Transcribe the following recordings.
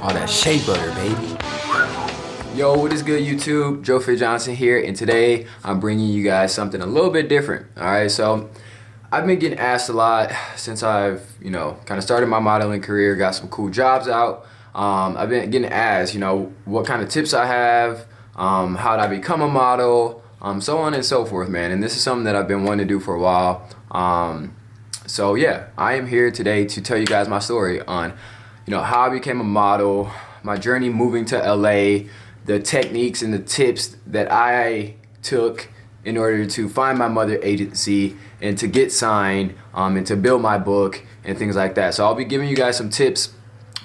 All that shea butter, baby. Yo, what is good, YouTube? Joefitjohnsson here, and today I'm bringing you guys something a little bit different. All right, so I've been getting asked a lot since I've, kind of started my modeling career, got some cool jobs out. I've been getting asked, what kind of tips I have, how did I become a model, so on and so forth, man. And this is something that I've been wanting to do for a while. So yeah, I am here today to tell you guys my story on, how I became a model, my journey moving to LA, the techniques and the tips that I took in order to find my mother agency and to get signed, and to build my book and things like that. So I'll be giving you guys some tips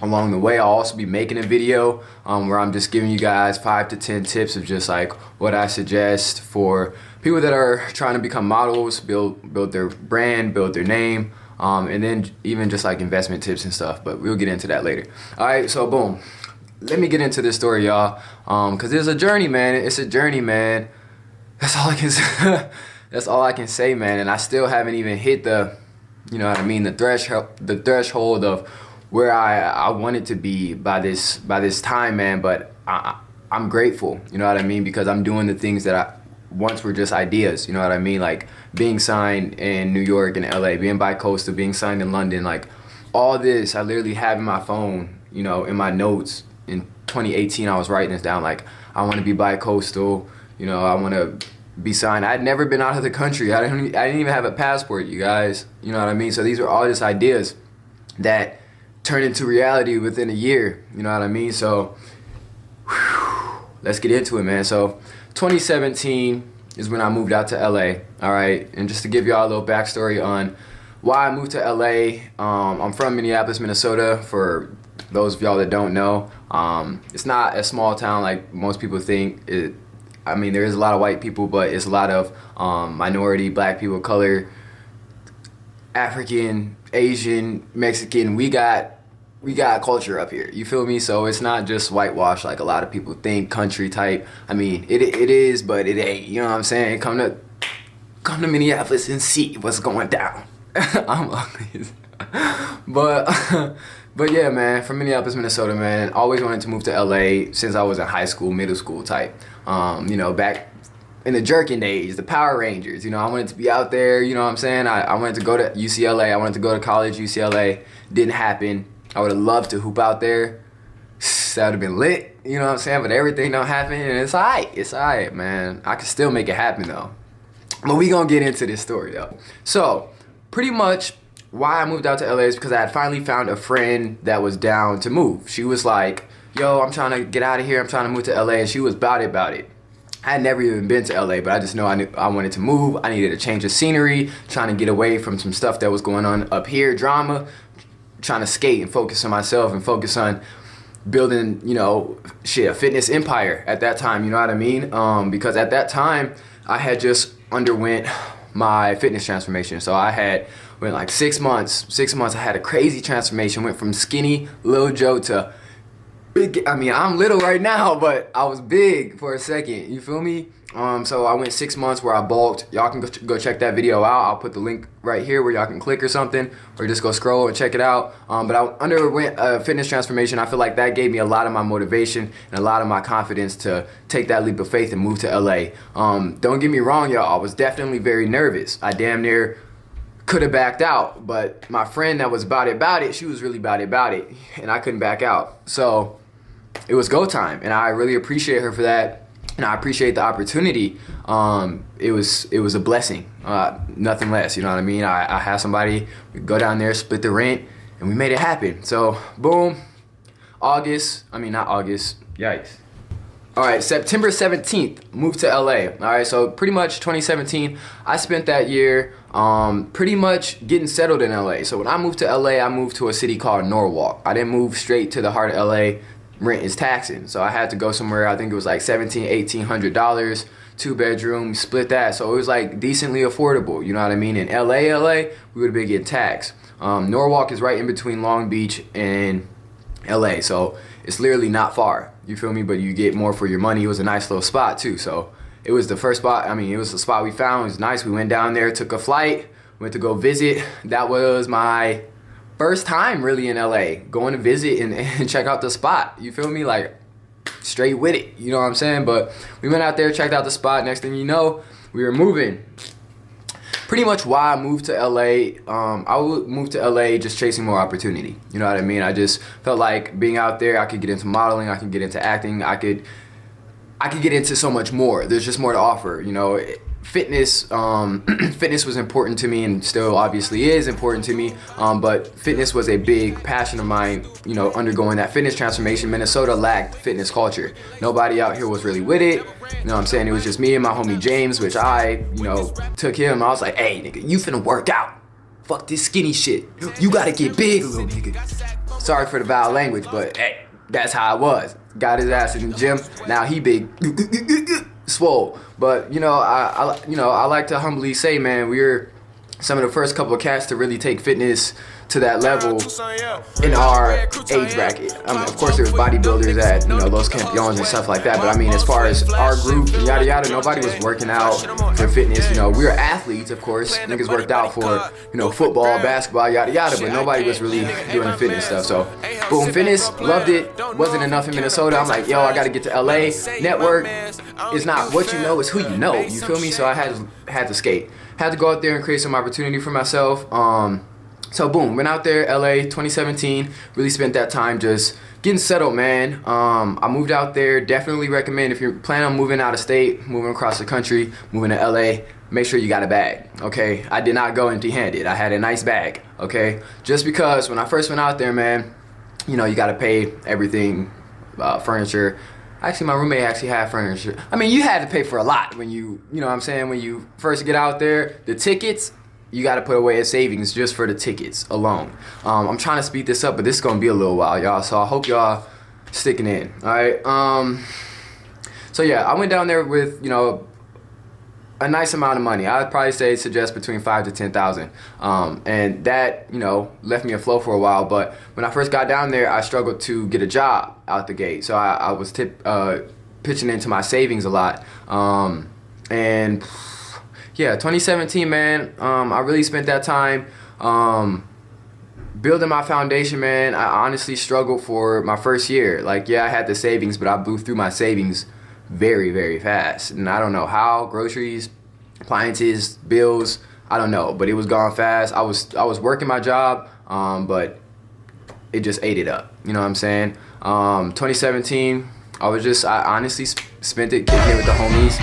along the way. I'll also be making a video where I'm just giving you guys 5 to 10 tips of just like what I suggest for people that are trying to become models, build their brand, build their name, and then even just like investment tips and stuff, but we'll get into that later. All right, so boom. Let me get into this story, y'all, because it's a journey, man. It's a journey, man. That's all I can say. That's all I can say, man. And I still haven't even hit the, the threshold of where I wanted to be by this time, man. But I'm grateful, you know what I mean, because I'm doing the things that I once were just ideas, you know what I mean, like being signed in New York and LA, being bi-coastal, being signed in London, like all this I literally have in my phone, in my notes. In 2018, I was writing this down, like, I want to be bi-coastal, I want to be signed. I'd never been out of the country. I didn't even have a passport, you guys. You know what I mean? So these are all just ideas that turned into reality within a year. You know what I mean? So let's get into it, man. So 2017 is when I moved out to LA, all right? And just to give y'all a little backstory on why I moved to LA, I'm from Minneapolis, Minnesota, for those of y'all that don't know. It's not a small town like most people think. There is a lot of white people, but it's a lot of minority, black people, color, African, Asian, Mexican. We got culture up here. You feel me? So it's not just whitewash like a lot of people think, country type. It is, but it ain't. You know what I'm saying? Come to Minneapolis and see what's going down. I'm ugly. But yeah, man, from Minneapolis, Minnesota, man. Always wanted to move to LA since I was in high school, middle school type. Back in the jerkin days, the Power Rangers. I wanted to be out there. You know what I'm saying? I wanted to go to UCLA. I wanted to go to college, UCLA. Didn't happen. I would have loved to hoop out there. That would have been lit. You know what I'm saying? But everything don't happen, and it's alright. It's alright, man. I can still make it happen though. But we gonna get into this story though. So pretty much why I moved out to LA is because I had finally found a friend that was down to move. She was like, yo, I'm trying to get out of here. I'm trying to move to LA. And she was about it. I had never even been to LA, but I just know I wanted to move. I needed a change of scenery, trying to get away from some stuff that was going on up here, drama, trying to skate and focus on myself and focus on building, a fitness empire at that time, you know what I mean? Because at that time, I had just underwent my fitness transformation. So I had went like 6 months, I had a crazy transformation, went from skinny little Joe to big. I'm little right now, but I was big for a second, you feel me? So I went 6 months where I bulked. Y'all can go check that video out. I'll put the link right here where y'all can click or something, or just go scroll and check it out. But I underwent a fitness transformation. I feel like that gave me a lot of my motivation and a lot of my confidence to take that leap of faith and move to LA. Don't get me wrong, y'all. I was definitely very nervous. I damn near could have backed out, but my friend that was about it, she was really about it, and I couldn't back out. So it was go time, and I really appreciate her for that. And I appreciate the opportunity. It was a blessing, nothing less. You know what I mean? I had somebody go down there, split the rent, and we made it happen. So boom, not August. Yikes. All right, September 17th, moved to LA. All right, so pretty much 2017, I spent that year pretty much getting settled in LA. So when I moved to LA, I moved to a city called Norwalk. I didn't move straight to the heart of LA. Rent is taxing, so I had to go somewhere. I think it was like $1,800, 2-bedroom, split that, so it was like decently affordable, you know what I mean? In LA, we would have been getting taxed. Norwalk is right in between Long Beach and LA, so it's literally not far, you feel me? But you get more for your money. It was a nice little spot too, so it was the first spot. It was the spot we found. It was nice. We went down there, took a flight, went to go visit. That was my first time really in LA, going to visit and check out the spot. You feel me? Like, straight with it. You know what I'm saying? But we went out there, checked out the spot. Next thing you know, we were moving. Pretty much why I moved to LA, I moved to LA just chasing more opportunity. You know what I mean? I just felt like being out there, I could get into modeling, I could get into acting, I could get into so much more. There's just more to offer, you know. Fitness was important to me, and still obviously is important to me, but fitness was a big passion of mine, you know, undergoing that fitness transformation. Minnesota lacked fitness culture. Nobody out here was really with it, you know what I'm saying? It was just me and my homie James, which I, you know, took him. I was like, hey nigga, you finna work out. Fuck this skinny shit. You gotta get big, little nigga. Sorry for the foul language, but hey, that's how I was. Got his ass in the gym, now he big. Swole. But you know, I like to humbly say, man, we're some of the first couple of cats to really take fitness to that level in our age bracket. Of course, there was bodybuilders at, you know, Los Campeones and stuff like that. But I mean, as far as our group, yada yada, nobody was working out for fitness. You know, we were athletes, of course. Niggas worked out for, you know, football, basketball, yada yada. But nobody was really doing the fitness stuff. So, boom, fitness, loved it. Wasn't enough in Minnesota. I'm like, yo, I gotta get to LA. Network is not what you know, it's who you know. You feel me? So I had to skate. Had to go out there and create some opportunity for myself. So boom, went out there, LA, 2017. Really spent that time just getting settled, man. I moved out there. Definitely recommend, if you're planning on moving out of state, moving across the country, moving to LA, make sure you got a bag, okay? I did not go empty-handed. I had a nice bag, okay? Just because when I first went out there, man, you know, you got to pay everything, furniture. Actually, my roommate actually had furniture. I mean, you had to pay for a lot when you know what I'm saying, when you first get out there. The tickets, you got to put away a savings just for the tickets alone. I'm trying to speed this up, but this is going to be a little while, y'all. So I hope y'all sticking in, all right? So yeah, I went down there with, you know, a nice amount of money. I'd probably suggest between $5,000 to $10,000. And that, you know, left me afloat for a while. But when I first got down there, I struggled to get a job out the gate. So I was pitching into my savings a lot. And yeah, 2017, man, I really spent that time building my foundation, man. I honestly struggled for my first year. Like, yeah, I had the savings, but I blew through my savings very, very fast. And I don't know how. Groceries, appliances, bills, I don't know. But it was gone fast. I was working my job, but it just ate it up. You know what I'm saying? 2017, I honestly spent it kicking it with the homies,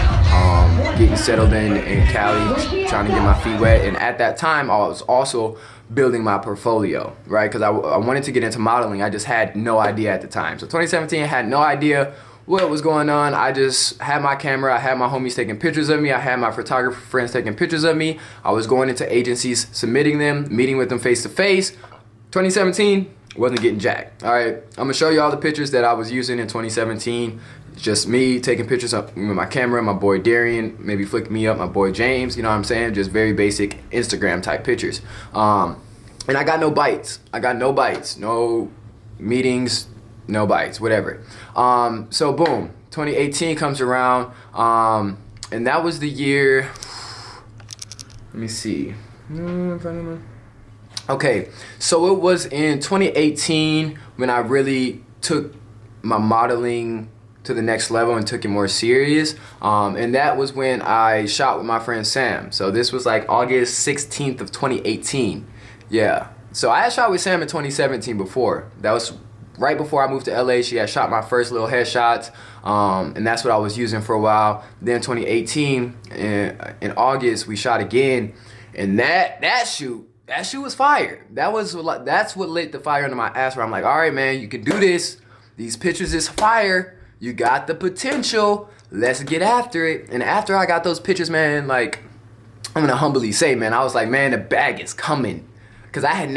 getting settled in Cali, trying to get my feet wet. And at that time, I was also building my portfolio, right? Because I wanted to get into modeling. I just had no idea at the time. So 2017, I had no idea what was going on. I just had my camera. I had my homies taking pictures of me. I had my photographer friends taking pictures of me. I was going into agencies, submitting them, meeting with them face to face. 2017, wasn't getting jacked. All right, I'm gonna show you all the pictures that I was using in 2017. It's just me taking pictures with my camera, my boy Darian, maybe flick me up, my boy James, you know what I'm saying? Just very basic Instagram type pictures. And I got no bites. No meetings, no bites, whatever. So boom, 2018 comes around, and that was the year, let me see. Okay, so it was in 2018 when I really took my modeling to the next level and took it more serious. And that was when I shot with my friend Sam. So this was like August 16th of 2018. Yeah. So I had shot with Sam in 2017 before. That was right before I moved to LA. She had shot my first little headshots. And that's what I was using for a while. Then 2018, in August, we shot again. And that shoot was fire. That's what lit the fire under my ass, where I'm like, all right, man, you can do this. These pictures is fire. You got the potential. Let's get after it. And after I got those pictures, man, like, I'm gonna humbly say, man, I was like, man, the bag is coming. Cause I had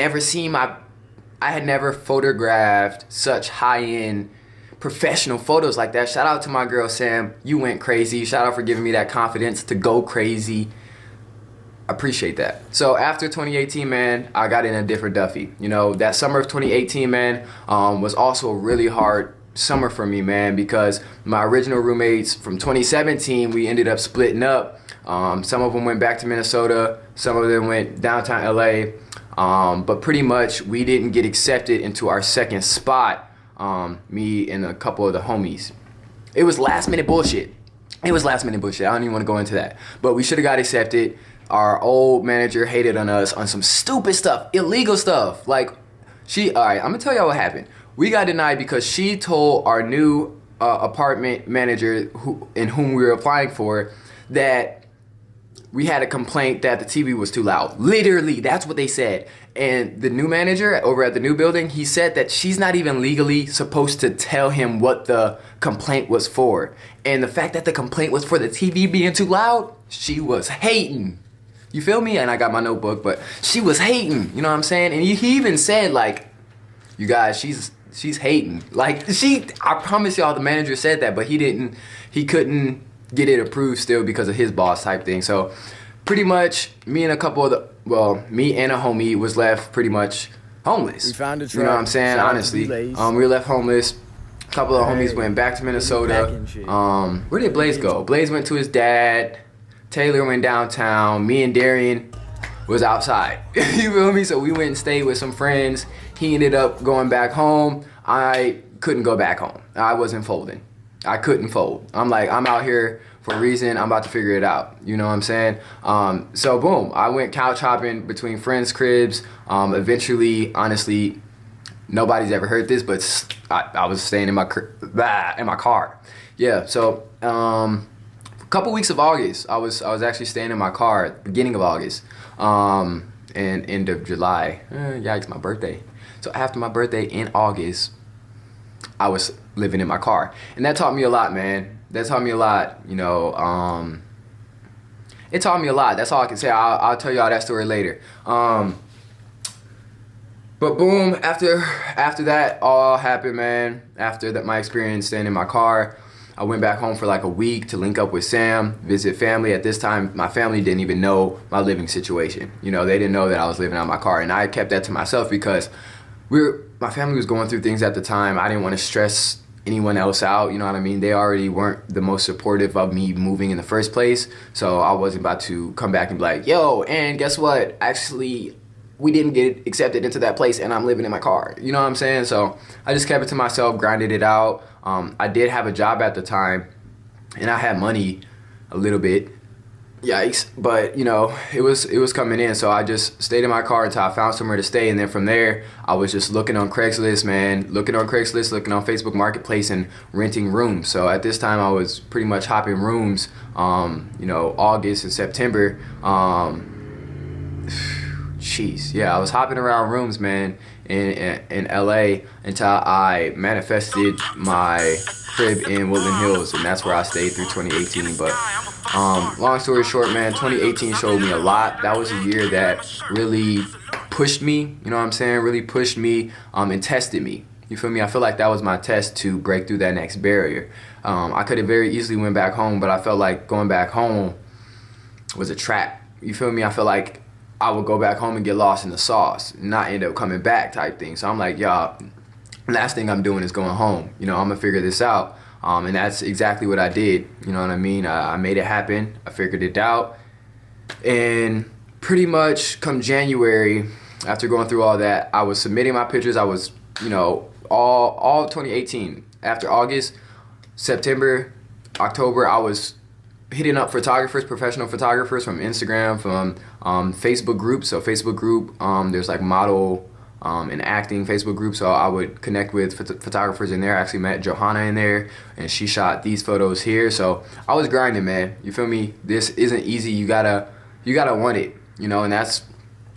never photographed such high-end professional photos like that. Shout out to my girl, Sam. You went crazy. Shout out for giving me that confidence to go crazy. Appreciate that. So after 2018, man, I got in a different Duffy. You know, that summer of 2018, man, was also a really hard summer for me, man, because my original roommates from 2017, we ended up splitting up. Some of them went back to Minnesota, some of them went downtown LA, but pretty much we didn't get accepted into our second spot, me and a couple of the homies. It was last minute bullshit. I don't even want to go into that. But we should have got accepted. Our old manager hated on us on some stupid stuff, illegal stuff. Like, all right, I'm going to tell y'all what happened. We got denied because she told our new apartment manager in whom we were applying for that we had a complaint that the TV was too loud. Literally, that's what they said. And the new manager over at the new building, he said that she's not even legally supposed to tell him what the complaint was for. And the fact that the complaint was for the TV being too loud, she was hating. You feel me? And I got my notebook, but she was hating. You know what I'm saying? And he even said, like, you guys, she's hating. Like, I promise y'all the manager said that, but he couldn't get it approved still because of his boss type thing. So pretty much me and a homie was left pretty much homeless. We found a truck. You know what I'm saying? Honestly, we were left homeless. A couple of homies went back to Minnesota. Where did Blaze go? Blaze went to his dad. Taylor went downtown. Me and Darian was outside. You feel me? So we went and stayed with some friends. He ended up going back home. I couldn't go back home. I wasn't folding. I couldn't fold. I'm like, I'm out here for a reason. I'm about to figure it out. You know what I'm saying? So boom, I went couch hopping between friends' cribs. Eventually, honestly, nobody's ever heard this, but I was staying in my car. Yeah. So a couple weeks of August, I was actually staying in my car at the beginning of August, and end of July. Yikes, my birthday. So after my birthday in August, I was living in my car. And that taught me a lot, man. That taught me a lot, you know. It taught me a lot. That's all I can say. I'll tell y'all that story later. But boom, after that all happened, man, after that my experience staying in my car, I went back home for like a week to link up with Sam, visit family. At this time, my family didn't even know my living situation. You know, they didn't know that I was living out of my car. And I kept that to myself because my family was going through things at the time. I didn't want to stress anyone else out, you know what I mean? They already weren't the most supportive of me moving in the first place. So I wasn't about to come back and be like, yo, and guess what? Actually, we didn't get accepted into that place and I'm living in my car. You know what I'm saying? So I just kept it to myself, grinded it out. I did have a job at the time and I had money a little bit. Yikes. But, you know, it was coming in. So I just stayed in my car until I found somewhere to stay. And then from there, I was just looking on Craigslist, looking on Facebook Marketplace and renting rooms. So at this time, I was pretty much hopping rooms, you know, August and September. Jeez. Yeah, I was hopping around rooms, man, in LA until I manifested my crib in Woodland Hills. And that's where I stayed through 2018. But long story short, man, 2018 showed me a lot. That was a year that really pushed me, you know what I'm saying? Really pushed me and tested me. You feel me? I feel like that was my test to break through that next barrier. I could have very easily went back home, but I felt like going back home was a trap. You feel me? I feel like I would go back home and get lost in the sauce, not end up coming back type thing. So I'm like, y'all, last thing I'm doing is going home. You know, I'm gonna figure this out. And that's exactly what I did. You know what I mean? I made it happen. I figured it out. And pretty much come January, after going through all that, I was submitting my pictures. I was, you know, all 2018. After August, September, October, I was hitting up photographers, professional photographers from Instagram, from Facebook groups. So Facebook group, there's like model and acting Facebook group. So I would connect with photographers in there. I actually met Johanna in there and she shot these photos here. So I was grinding, man. You feel me? This isn't easy. You gotta want it, you know, and that's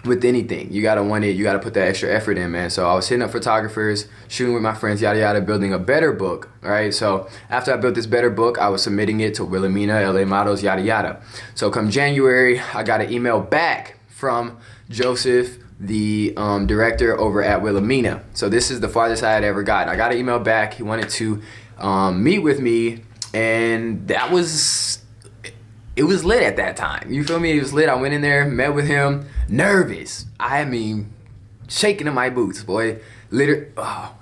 with anything. You gotta want it. You gotta put that extra effort in, man. So I was hitting up photographers, shooting with my friends, yada yada, building a better book. All right. So after I built this better book, I was submitting it to Wilhelmina, LA Models, yada yada. So come January, I got an email back from Joseph, the director over at Wilhelmina. So this is the farthest I had ever gotten. I got an email back. He wanted to meet with me, and it was lit at that time. You feel me? It was lit. I went in there, met with him, nervous. I mean, shaking in my boots, boy.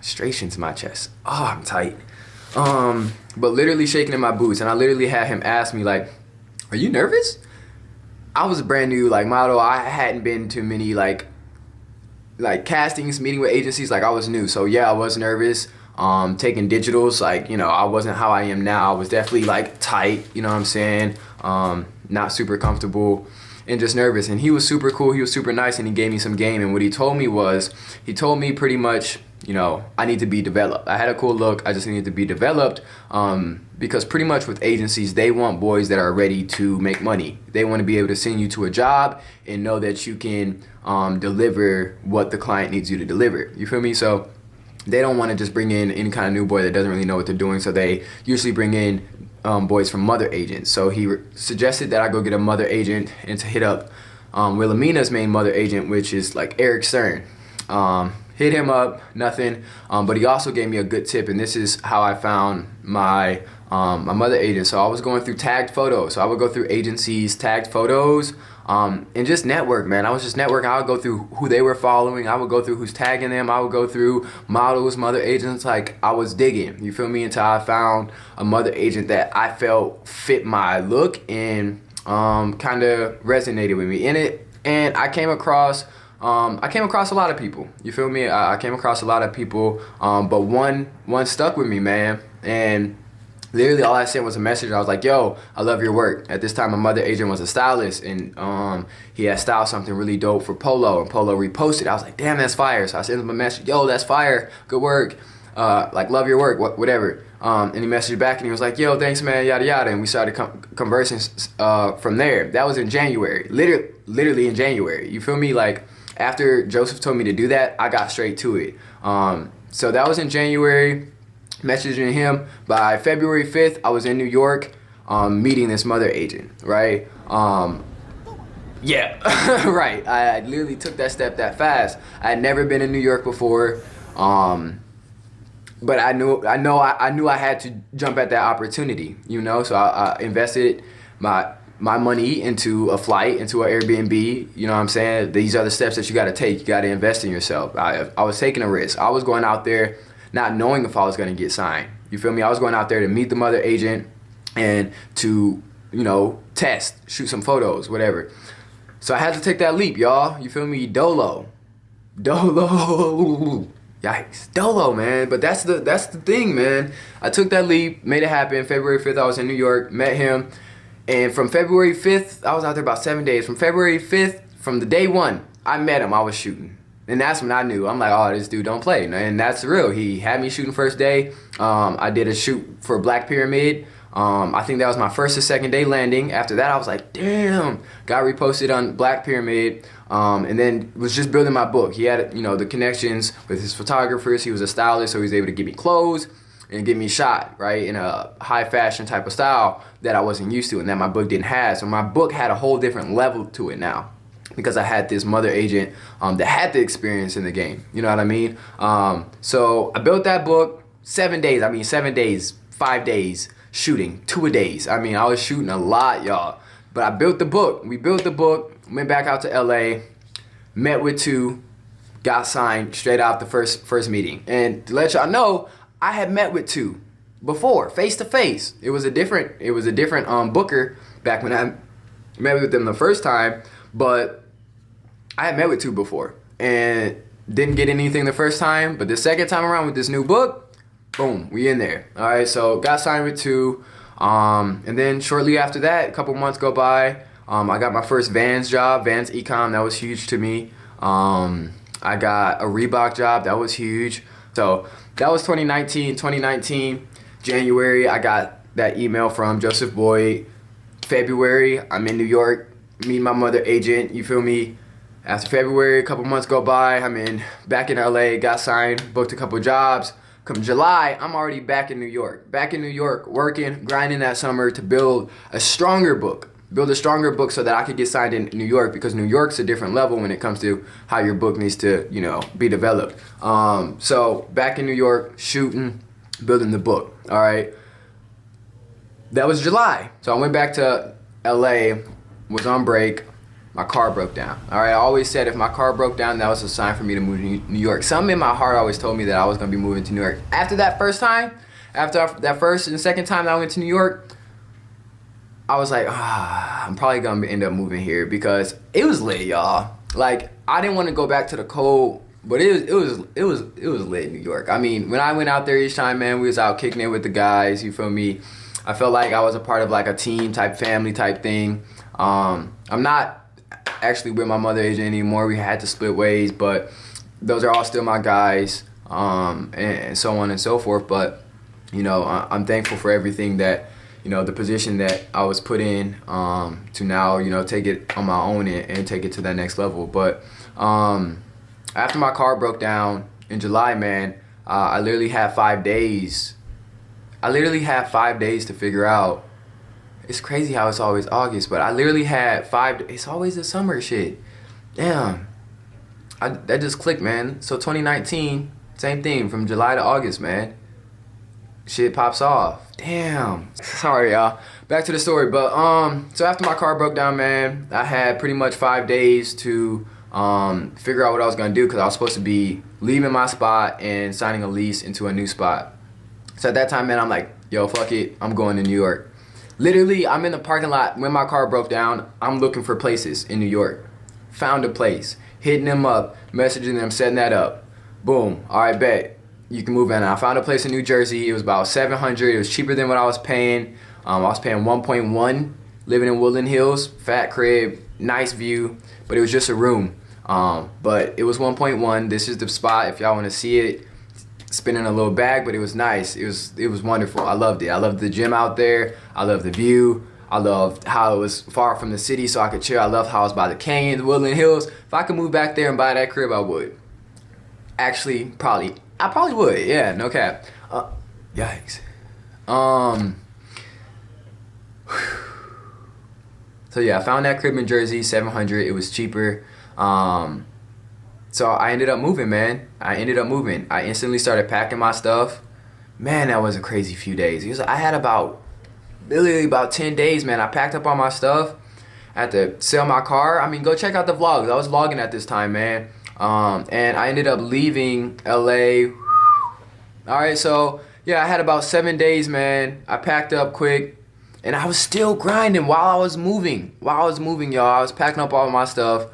Strations in my chest. Oh, I'm tight. But literally shaking in my boots, and I literally had him ask me like, "Are you nervous?" I was a brand new like model. I hadn't been to many like castings, meeting with agencies. Like I was new, so yeah, I was nervous. Taking digitals, like, you know, I wasn't how I am now. I was definitely like tight, you know what I'm saying? Not super comfortable and just nervous. And he was super cool. He was super nice, and he gave me some game. And what he told me was, he told me pretty much, you know, I need to be developed. I had a cool look. I just needed to be developed, because pretty much with agencies, they want boys that are ready to make money. They want to be able to send you to a job and know that you can deliver what the client needs you to deliver. You feel me? So they don't want to just bring in any kind of new boy that doesn't really know what they're doing. So they usually bring in boys from mother agents. So he suggested that I go get a mother agent and to hit up Wilhelmina's main mother agent, which is like Eric Stern. Hit him up, nothing. But he also gave me a good tip, and this is how I found my my mother agent. So I was going through tagged photos. So I would go through agencies, tagged photos, and just network, man. I was just networking. I would go through who they were following. I would go through who's tagging them. I would go through models, mother agents. Like I was digging, you feel me, until I found a mother agent that I felt fit my look and kind of resonated with me in it. And I came across a lot of people. You feel me? I came across a lot of people, but one stuck with me, man. And literally all I sent was a message. I was like, "Yo, I love your work." At this time, my mother agent was a stylist, and he had styled something really dope for Polo, and Polo reposted. I was like, "Damn, that's fire!" So I sent him a message, "Yo, that's fire. Good work. Like, love your work. Whatever." And he messaged back, and he was like, "Yo, thanks, man. Yada yada." And we started conversing from there. That was in January. Literally in January. You feel me? Like after Joseph told me to do that, I got straight to it. So that was in January. Messaging him. By February 5th, I was in New York meeting this mother agent, right? Yeah, right. I literally took that step that fast. I had never been in New York before, but I knew I had to jump at that opportunity, you know? So I invested my money into a flight, into an Airbnb, you know what I'm saying? These are the steps that you got to take. You got to invest in yourself. I was taking a risk. I was going out there not knowing if I was going to get signed. You feel me? I was going out there to meet the mother agent and to, you know, test, shoot some photos, whatever. So I had to take that leap, y'all. You feel me? Dolo. Yikes. Dolo, man. But that's the thing, man. I took that leap, made it happen. February 5th, I was in New York, met him. And from February 5th, I was out there about 7 days. From February 5th, from the day one, I met him, I was shooting. And that's when I knew. I'm like, oh, this dude don't play. And that's real. He had me shooting first day. I did a shoot for Black Pyramid. I think that was my first or second day landing. After that, I was like, damn. Got reposted on Black Pyramid. And then was just building my book. He had, you know, the connections with his photographers. He was a stylist, so he was able to get me clothes and get me shot, right, in a high fashion type of style that I wasn't used to and that my book didn't have. So my book had a whole different level to it now, because I had this mother agent that had the experience in the game. You know what I mean? So I built that book 7 days. 5 days shooting, 2 a days. I mean, I was shooting a lot, y'all. But I built the book. We built the book, went back out to LA, met with 2, got signed straight out the first meeting. And to let y'all know, I had met with 2 before, face to face. It was a different booker back when I met with them the first time, but I had met with 2 before and didn't get anything the first time. But the second time around with this new book, boom, we in there. All right, so got signed with 2, and then shortly after that, a couple months go by. I got my first Vans job, Vans Ecom. That was huge to me. I got a Reebok job. That was huge. So that was 2019, January, I got that email from Joseph Boyd. February, I'm in New York, meeting my mother agent, you feel me? After February, a couple months go by, I'm back in LA, got signed, booked a couple jobs. Come July, I'm already back in New York. Back in New York, working, grinding that summer to build a stronger book so that I could get signed in New York, because New York's a different level when it comes to how your book needs to, you know, be developed. So back in New York, shooting, building the book, all right? That was July. So I went back to LA, was on break, my car broke down. All right, I always said if my car broke down, that was a sign for me to move to New York. Something in my heart always told me that I was gonna be moving to New York. After that first and second time that I went to New York, I was like, I'm probably gonna end up moving here because it was lit, y'all. Like, I didn't want to go back to the cold, but it was lit in New York. I mean, when I went out there each time, man, we was out kicking it with the guys. You feel me? I felt like I was a part of like a team type, family type thing. I'm not actually with my mother agent anymore. We had to split ways, but those are all still my guys, and so on and so forth. But you know, I'm thankful for everything that, you know, the position that I was put in, to now, you know, take it on my own and take it to that next level. But after my car broke down in July, man, I literally had 5 days. I literally had 5 days to figure out. It's crazy how it's always August, but I literally had 5 days. It's always the summer shit. Damn. That just clicked, man. So 2019, same thing, from July to August, man. Shit pops off. Damn. Sorry, y'all. Back to the story. But so after my car broke down, man, I had pretty much 5 days to figure out what I was gonna do, because I was supposed to be leaving my spot and signing a lease into a new spot. So at that time, man, I'm like, yo, fuck it, I'm going to New York. Literally, I'm in the parking lot when my car broke down. I'm looking for places in New York. Found a place, hitting them up, messaging them, setting that up. Boom. All right, bet. You can move in. I found a place in New Jersey. It was about $700. It was cheaper than what I was paying. I was paying 1.1, living in Woodland Hills, fat crib, nice view, but it was just a room. But it was 1.1. This is the spot if y'all want to see it. Spinning a little bag, but it was nice. It was wonderful. I loved it. I loved the gym out there. I loved the view. I loved how it was far from the city so I could chill. I loved how it was by the canyon, the Woodland Hills. If I could move back there and buy that crib, I would. Actually, I probably would. Yeah, no cap. Yikes. So yeah, I found that crib in Jersey, $700. It was cheaper. So I ended up moving, man. I instantly started packing my stuff. Man, that was a crazy few days. I had literally about 10 days, man. I packed up all my stuff. I had to sell my car. I mean, go check out the vlogs. I was vlogging at this time, man. And I ended up leaving LA. All right, so yeah, I had about 7 days, man. I packed up quick, and I was still grinding while I was moving. Y'all. I was packing up all my stuff,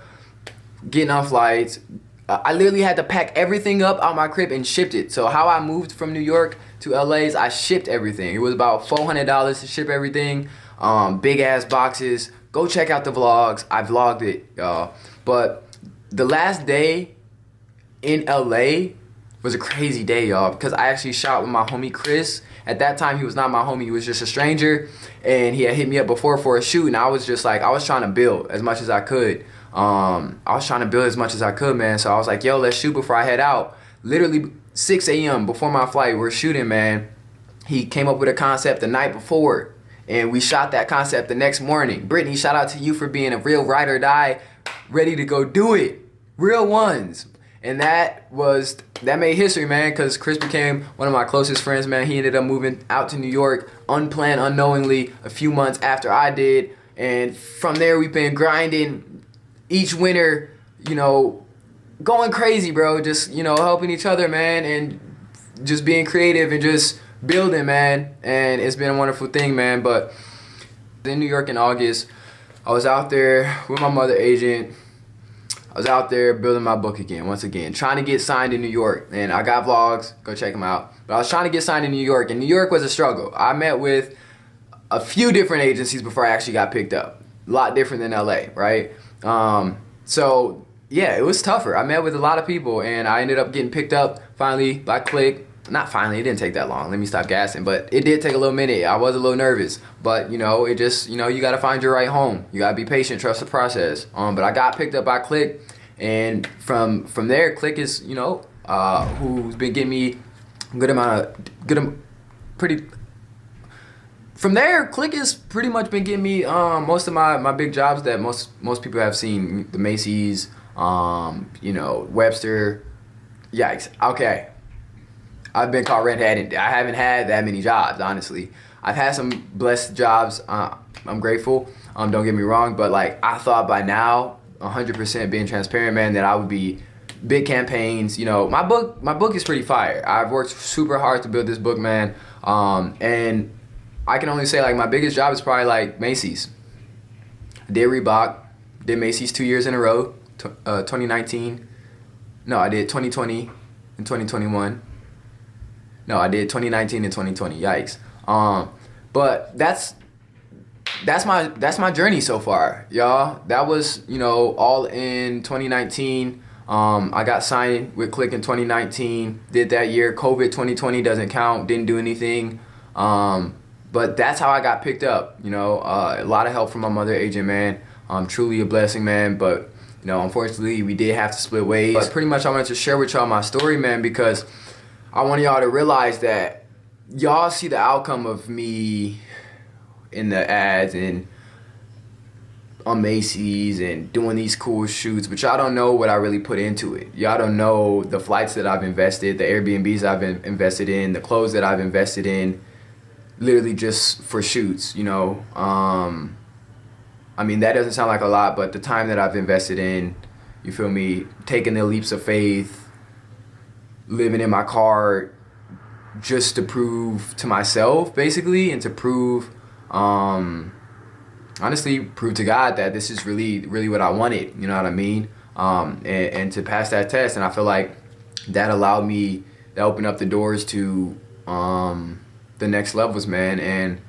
getting on flights. I literally had to pack everything up out my crib and shipped it. So how I moved from New York to LA is I shipped everything. It was about $400 to ship everything. Big ass boxes. Go check out the vlogs. I vlogged it, y'all. But the last day in LA was a crazy day, y'all, because I actually shot with my homie Chris. At that time, he was not my homie. He was just a stranger, and he had hit me up before for a shoot, and I was just like, I was trying to build as much as I could. Man. So I was like, yo, let's shoot before I head out. Literally 6 a.m. before my flight, we're shooting, man. He came up with a concept the night before, and we shot that concept the next morning. Brittany, shout out to you for being a real ride or die, ready to go do it. Real ones. And that made history, man, because Chris became one of my closest friends, man. He ended up moving out to New York, unplanned, unknowingly, a few months after I did. And from there, we've been grinding each winter, you know, going crazy, bro. Just, you know, helping each other, man, and just being creative and just building, man. And it's been a wonderful thing, man. But in New York in August, I was out there with my mother agent. I was out there building my book again, once again, trying to get signed in New York. And I got vlogs, go check them out. But I was trying to get signed in New York, and New York was a struggle. I met with a few different agencies before I actually got picked up. A lot different than LA, right? So yeah, it was tougher. I met with a lot of people, and I ended up getting picked up finally by Click. Not finally, it didn't take that long. Let me stop gassing, but it did take a little minute. I was a little nervous, but you know, it just, you know, you got to find your right home. You got to be patient, trust the process. But I got picked up by Click, and from there, Click is, you know, who's been getting me From there, Click has pretty much been getting me most of my big jobs that most people have seen. The Macy's, you know, Webster. Yikes. Okay. I've been caught red-handed. I haven't had that many jobs, honestly. I've had some blessed jobs. I'm grateful. Don't get me wrong, but like I thought by now, 100% being transparent, man, that I would be big campaigns. You know, my book is pretty fire. I've worked super hard to build this book, man. And I can only say like my biggest job is probably like Macy's. I did Reebok, did Macy's 2 years in a row, 2019. No, I did 2020 and 2021. No, I did 2019 and 2020. Yikes. But that's my journey so far, y'all. That was, you know, all in 2019. I got signed with Click in 2019. Did that year. COVID 2020 doesn't count. Didn't do anything. But that's how I got picked up. You know, a lot of help from my mother agent, man. Truly a blessing, man. But you know, unfortunately, we did have to split ways. But pretty much, I wanted to share with y'all my story, man, because I want y'all to realize that y'all see the outcome of me in the ads and on Macy's and doing these cool shoots, but y'all don't know what I really put into it. Y'all don't know the flights that I've invested, the Airbnbs I've invested in, the clothes that I've invested in, literally just for shoots, you know. I mean, that doesn't sound like a lot, but the time that I've invested in, you feel me, taking the leaps of faith, living in my car just to prove to myself, basically, and to prove, honestly, prove to God that this is really, really what I wanted, you know what I mean? And to pass that test, and I feel like that allowed me, that opened up the doors to the next levels, man. And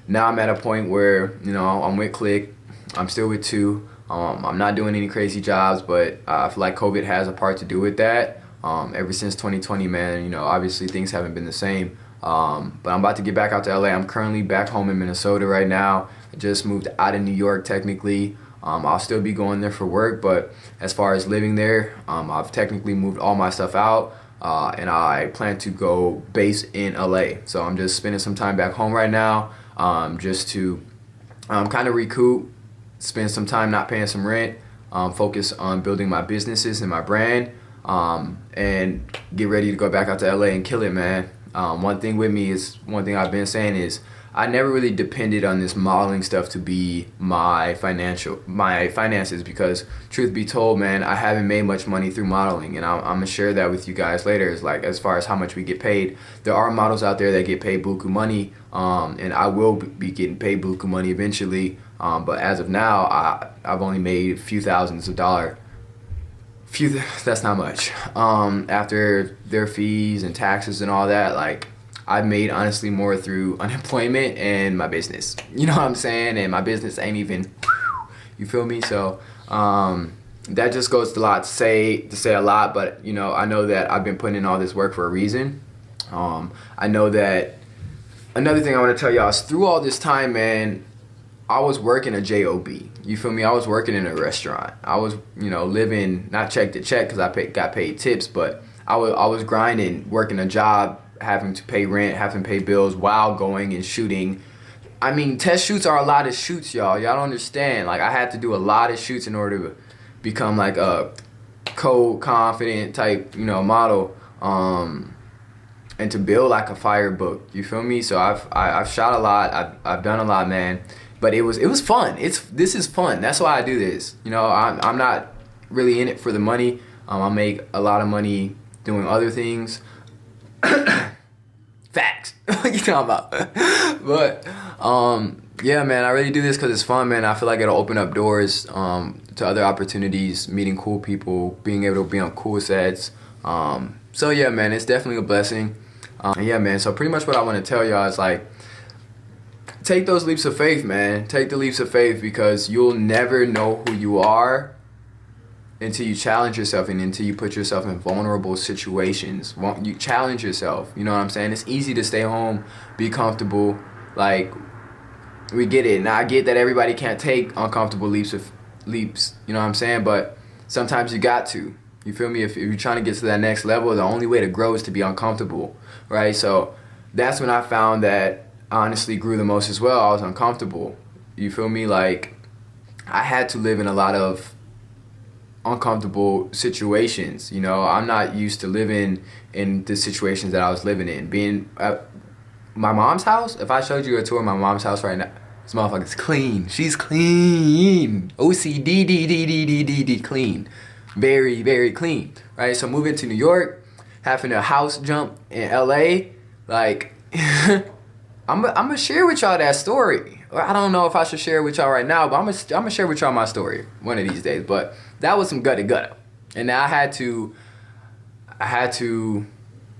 now I'm at a point where, you know, I'm with Click, I'm still with Two. I'm not doing any crazy jobs, but I feel like COVID has a part to do with that. Ever since 2020, man, you know, obviously things haven't been the same. But I'm about to get back out to LA. I'm currently back home in Minnesota right now. I just moved out of New York technically. I'll still be going there for work, but as far as living there, I've technically moved all my stuff out, and I plan to go base in LA. So I'm just spending some time back home right now, just to kind of recoup, spend some time not paying some rent, focus on building my businesses and my brand, and get ready to go back out to LA and kill it, man. One thing with me is, one thing I've been saying is, I never really depended on this modeling stuff to be my finances, because truth be told, man, I haven't made much money through modeling, and I'm gonna share that with you guys later. Is like, as far as how much we get paid, there are models out there that get paid buku money, and I will be getting paid buku money eventually, but as of now, I've only made a few thousands of dollars. That's not much. After their fees and taxes and all that, like, I've made honestly more through unemployment and my business. You know what I'm saying? And my business ain't even, you feel me? So that just goes to say a lot, but you know, I know that I've been putting in all this work for a reason. I know that another thing I want to tell y'all is, through all this time, man, I was working a job. You feel me? I was working in a restaurant. I was, you know, living not check to check, because I got paid tips, but I was grinding, working a job, having to pay rent, having to pay bills while going and shooting. I mean, test shoots are a lot of shoots, y'all. Y'all don't understand. Like, I had to do a lot of shoots in order to become like a confident type, you know, model, and to build like a fire book. You feel me? So I've shot a lot. I've done a lot, man. But it was fun. This is fun. That's why I do this. You know, I'm not really in it for the money. I make a lot of money doing other things. Facts. What you talking about? But yeah, man, I really do this because it's fun, man. I feel like it'll open up doors to other opportunities, meeting cool people, being able to be on cool sets. So yeah, man, it's definitely a blessing. And yeah, man, so pretty much what I want to tell y'all is, like, take those leaps of faith, man. Take the leaps of faith, because you'll never know who you are until you challenge yourself and until you put yourself in vulnerable situations. You challenge yourself, you know what I'm saying? It's easy to stay home, be comfortable. Like, we get it. Now, I get that everybody can't take uncomfortable leaps, you know what I'm saying? But sometimes you got to. You feel me? If you're trying to get to that next level, the only way to grow is to be uncomfortable, right? So that's when I found that I honestly grew the most as well. I was uncomfortable. You feel me? Like, I had to live in a lot of uncomfortable situations. You know, I'm not used to living in the situations that I was living in. Being my mom's house, if I showed you a tour of my mom's house right now, this motherfucker's clean. She's clean. OCD, clean. Very, very clean, right? So moving to New York, having a house jump in LA, like, I'm gonna share with y'all that story. I don't know if I should share it with y'all right now, but I'm gonna share with y'all my story one of these days. But that was some gutter. And now I had to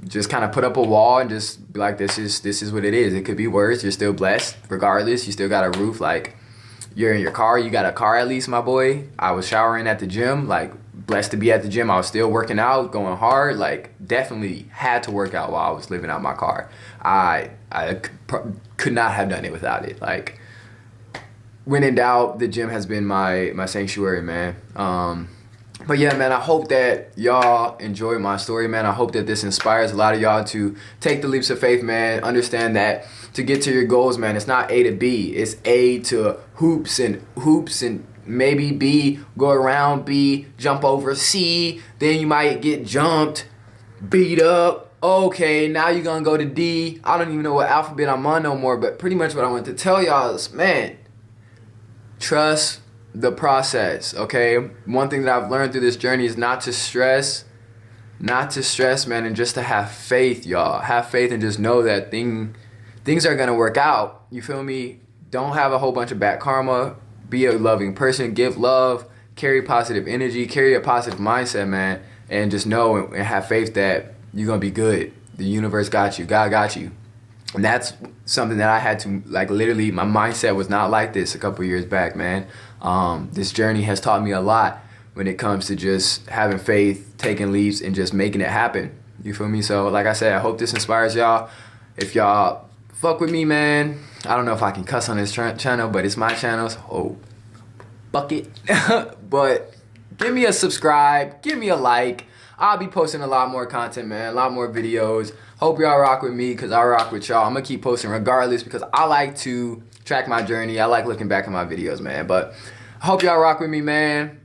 just kind of put up a wall and just be like, this is what it is. It could be worse. You're still blessed regardless. You still got a roof. Like, you're in your car. You got a car at least, my boy. I was showering at the gym. Like, blessed to be at the gym. I was still working out, going hard. Like, definitely had to work out while I was living out my car. I could not have done it without it. Like, when in doubt, the gym has been my sanctuary, man. But yeah, man, I hope that y'all enjoy my story, man. I hope that this inspires a lot of y'all to take the leaps of faith, man. Understand that to get to your goals, man, it's not A to B. It's A to hoops and maybe B, go around B, jump over C. Then you might get jumped, beat up. Okay, now you're going to go to D. I don't even know what alphabet I'm on no more, but pretty much what I want to tell y'all is, man, trust the process, okay? One thing that I've learned through this journey is not to stress, man, and just to have faith, y'all. Have faith and just know that things are gonna work out. You feel me? Don't have a whole bunch of bad karma. Be a loving person. Give love. Carry positive energy. Carry a positive mindset, man. And just know and have faith that you're gonna be good. The universe got you. God got you. And that's something that I had to, like, literally, my mindset was not like this a couple years back, man. This journey has taught me a lot when it comes to just having faith, taking leaps, and just making it happen. You feel me? So, like I said, I hope this inspires y'all. If y'all fuck with me, man, I don't know if I can cuss on this channel, but it's my channel, so fuck it. But give me a subscribe, give me a like. I'll be posting a lot more content, man, a lot more videos. Hope y'all rock with me, because I rock with y'all. I'm going to keep posting regardless, because I like to track my journey. I like looking back at my videos, man. But I hope y'all rock with me, man.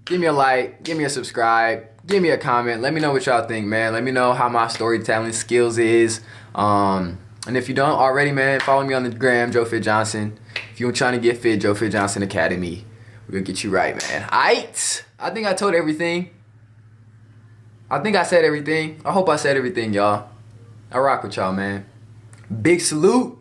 Give me a like, give me a subscribe, give me a comment. Let me know what y'all think, man. Let me know how my storytelling skills is. And if you don't already, man, follow me on the gram, Joefitjohnson. If you're trying to get fit, Joefitjohnsonacademy. We're going to get you right, man. Aight? I think I told everything. I think I said everything. I hope I said everything, y'all. I rock with y'all, man. Big salute.